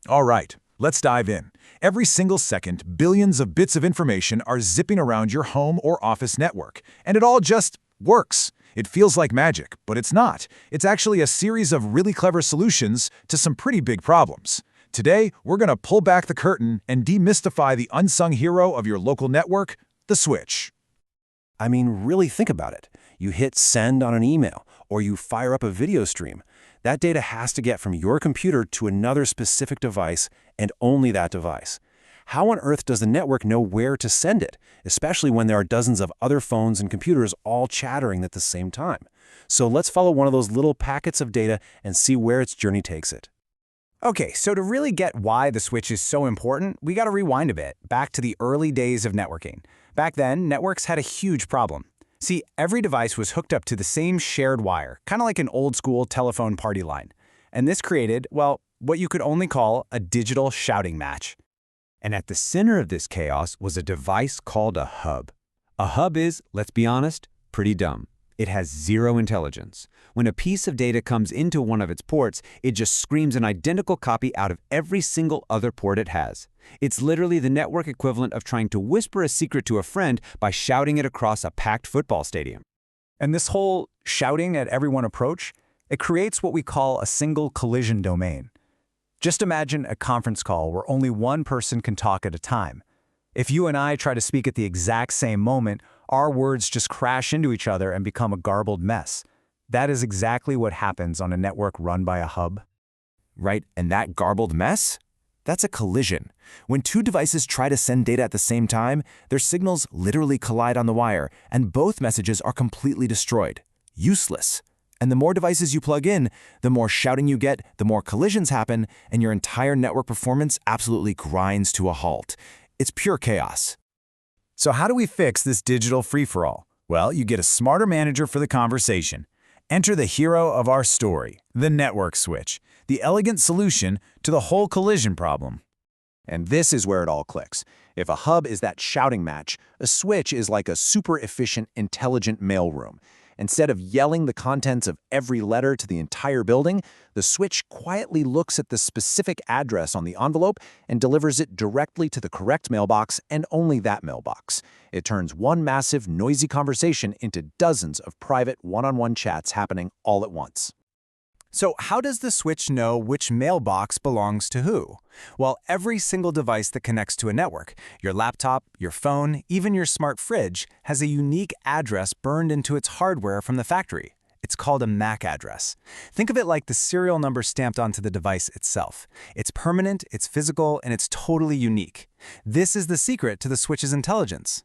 All right, let's dive in. Every single second, billions of bits of information are zipping around your home or office network, and it all just works. It feels like magic, but it's not. It's actually a series of really clever solutions to some pretty big problems. Today, we're going to pull back the curtain and demystify the unsung hero of your local network, the switch. I mean, really think about it. You hit send on an email, or you fire up a video stream. That data has to get from your computer to another specific device, and only that device. How on earth does the network know where to send it, especially when there are dozens of other phones and computers all chattering at the same time? So let's follow one of those little packets of data and see where its journey takes it. Okay, so to really get why the switch is so important, we got to rewind a bit, back to the early days of networking. Back then, networks had a huge problem. See, every device was hooked up to the same shared wire, kind of like an old-school telephone party line. And this created, well, what you could only call a digital shouting match. And at the center of this chaos was a device called a hub. A hub is, let's be honest, pretty dumb. It has zero intelligence. When a piece of data comes into one of its ports, it just screams an identical copy out of every single other port it has. It's literally the network equivalent of trying to whisper a secret to a friend by shouting it across a packed football stadium. And this whole shouting at everyone approach, it creates what we call a single collision domain. Just imagine a conference call where only one person can talk at a time. If you and I try to speak at the exact same moment, our words just crash into each other and become a garbled mess. That is exactly what happens on a network run by a hub. Right, and that garbled mess? That's a collision. When two devices try to send data at the same time, their signals literally collide on the wire, and both messages are completely destroyed. Useless. And the more devices you plug in, the more shouting you get, the more collisions happen, and your entire network performance absolutely grinds to a halt. It's pure chaos. So how do we fix this digital free-for-all? Well, you get a smarter manager for the conversation. Enter the hero of our story, the network switch, the elegant solution to the whole collision problem. And this is where it all clicks. If a hub is that shouting match, a switch is like a super efficient, intelligent mailroom. Instead of yelling the contents of every letter to the entire building, the switch quietly looks at the specific address on the envelope and delivers it directly to the correct mailbox and only that mailbox. It turns one massive, noisy conversation into dozens of private one-on-one chats happening all at once. So how does the switch know which mailbox belongs to who? Well, every single device that connects to a network, your laptop, your phone, even your smart fridge, has a unique address burned into its hardware from the factory. It's called a MAC address. Think of it like the serial number stamped onto the device itself. It's permanent, it's physical, and it's totally unique. This is the secret to the switch's intelligence.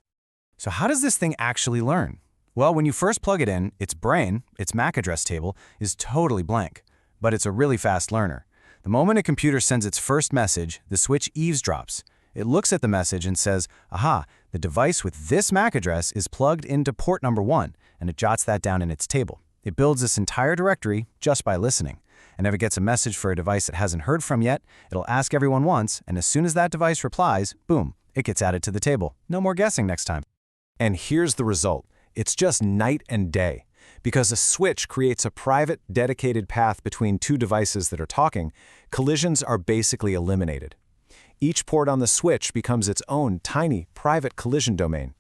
So how does this thing actually learn? Well, when you first plug it in, its brain, its MAC address table, is totally blank. But it's a really fast learner. The moment a computer sends its first message, the switch eavesdrops. It looks at the message and says, aha, the device with this MAC address is plugged into port number 1, and it jots that down in its table. It builds this entire directory just by listening. And if it gets a message for a device it hasn't heard from yet, it'll ask everyone once, and as soon as that device replies, boom, it gets added to the table. No more guessing next time. And here's the result. It's just night and day. Because a switch creates a private, dedicated path between two devices that are talking, collisions are basically eliminated. Each port on the switch becomes its own tiny, private collision domain.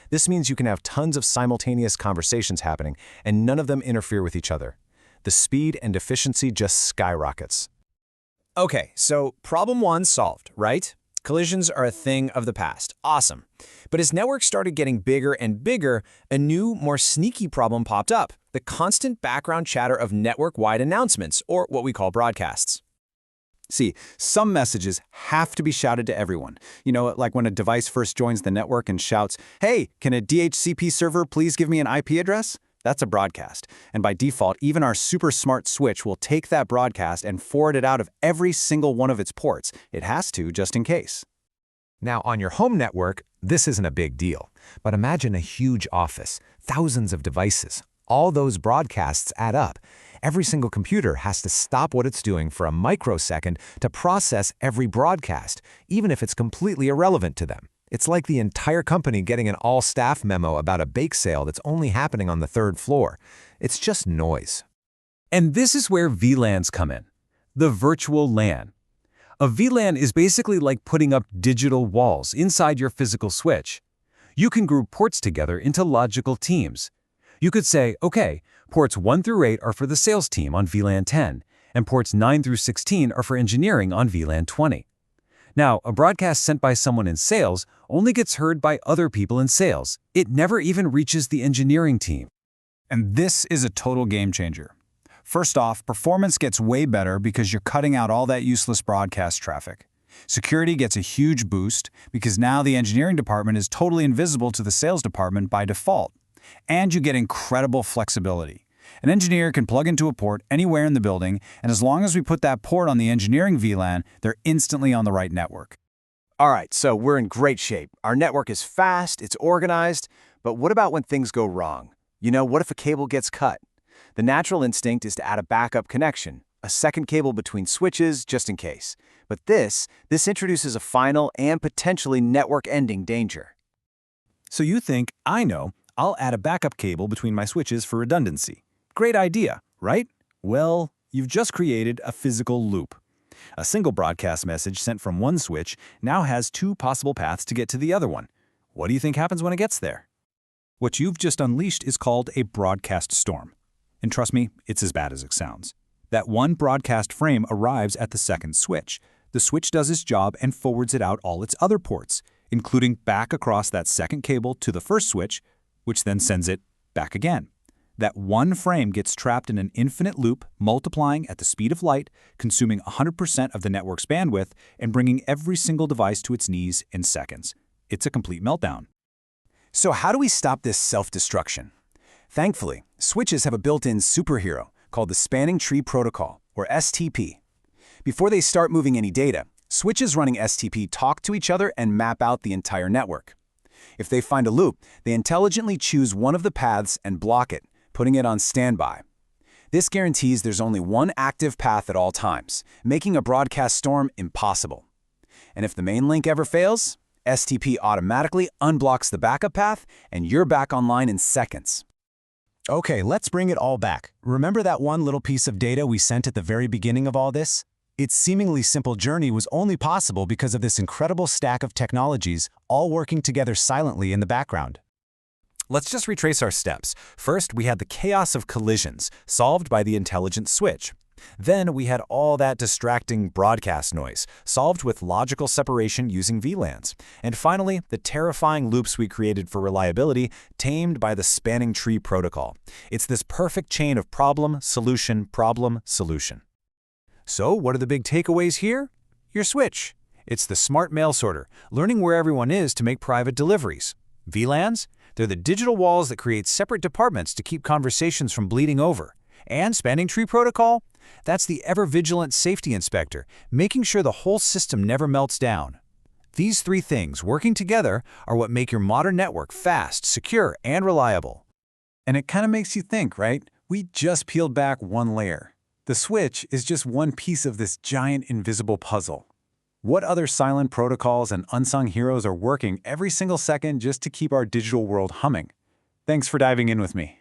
This means you can have tons of simultaneous conversations happening, and none of them interfere with each other. The speed and efficiency just skyrockets. Okay, so problem 1 solved, right? Collisions are a thing of the past. Awesome. But as networks started getting bigger and bigger, a new, more sneaky problem popped up: the constant background chatter of network-wide announcements, or what we call broadcasts. See, some messages have to be shouted to everyone. You know, like when a device first joins the network and shouts, "Hey, can a DHCP server please give me an IP address?" That's a broadcast. And by default, even our super smart switch will take that broadcast and forward it out of every single one of its ports. It has to, just in case. Now, on your home network, this isn't a big deal. But imagine a huge office, thousands of devices. All those broadcasts add up. Every single computer has to stop what it's doing for a microsecond to process every broadcast, even if it's completely irrelevant to them. It's like the entire company getting an all-staff memo about a bake sale that's only happening on the 3rd floor. It's just noise. And this is where VLANs come in, the virtual LAN. A VLAN is basically like putting up digital walls inside your physical switch. You can group ports together into logical teams. You could say, okay, ports 1 through 8 are for the sales team on VLAN 10, and ports 9 through 16 are for engineering on VLAN 20. Now, a broadcast sent by someone in sales only gets heard by other people in sales. It never even reaches the engineering team. And this is a total game changer. First off, performance gets way better because you're cutting out all that useless broadcast traffic. Security gets a huge boost because now the engineering department is totally invisible to the sales department by default. And you get incredible flexibility. An engineer can plug into a port anywhere in the building, and as long as we put that port on the engineering VLAN, they're instantly on the right network. All right, so we're in great shape. Our network is fast, it's organized, but what about when things go wrong? What if a cable gets cut? The natural instinct is to add a backup connection, a second cable between switches just in case. But this introduces a final and potentially network-ending danger. So you think, I know, I'll add a backup cable between my switches for redundancy. Great idea, right? Well, you've just created a physical loop. A single broadcast message sent from one switch now has 2 possible paths to get to the other one. What do you think happens when it gets there? What you've just unleashed is called a broadcast storm. And trust me, it's as bad as it sounds. That one broadcast frame arrives at the second switch. The switch does its job and forwards it out all its other ports, including back across that second cable to the first switch, which then sends it back again. That one frame gets trapped in an infinite loop, multiplying at the speed of light, consuming 100% of the network's bandwidth, and bringing every single device to its knees in seconds. It's a complete meltdown. So how do we stop this self-destruction? Thankfully, switches have a built-in superhero called the Spanning Tree Protocol, or STP. Before they start moving any data, switches running STP talk to each other and map out the entire network. If they find a loop, they intelligently choose one of the paths and block it, putting it on standby. This guarantees there's only one active path at all times, making a broadcast storm impossible. And if the main link ever fails, STP automatically unblocks the backup path, and you're back online in seconds. Okay, let's bring it all back. Remember that one little piece of data we sent at the very beginning of all this? Its seemingly simple journey was only possible because of this incredible stack of technologies all working together silently in the background. Let's just retrace our steps. First, we had the chaos of collisions, solved by the intelligent switch. Then we had all that distracting broadcast noise, solved with logical separation using VLANs. And finally, the terrifying loops we created for reliability, tamed by the Spanning Tree Protocol. It's this perfect chain of problem, solution, problem, solution. So what are the big takeaways here? Your switch. It's the smart mail sorter, learning where everyone is to make private deliveries. VLANs? They're the digital walls that create separate departments to keep conversations from bleeding over. And Spanning Tree Protocol? That's the ever-vigilant safety inspector, making sure the whole system never melts down. These 3 things, working together, are what make your modern network fast, secure, and reliable. And it kind of makes you think, right? We just peeled back one layer. The switch is just one piece of this giant invisible puzzle. What other silent protocols and unsung heroes are working every single second just to keep our digital world humming? Thanks for diving in with me.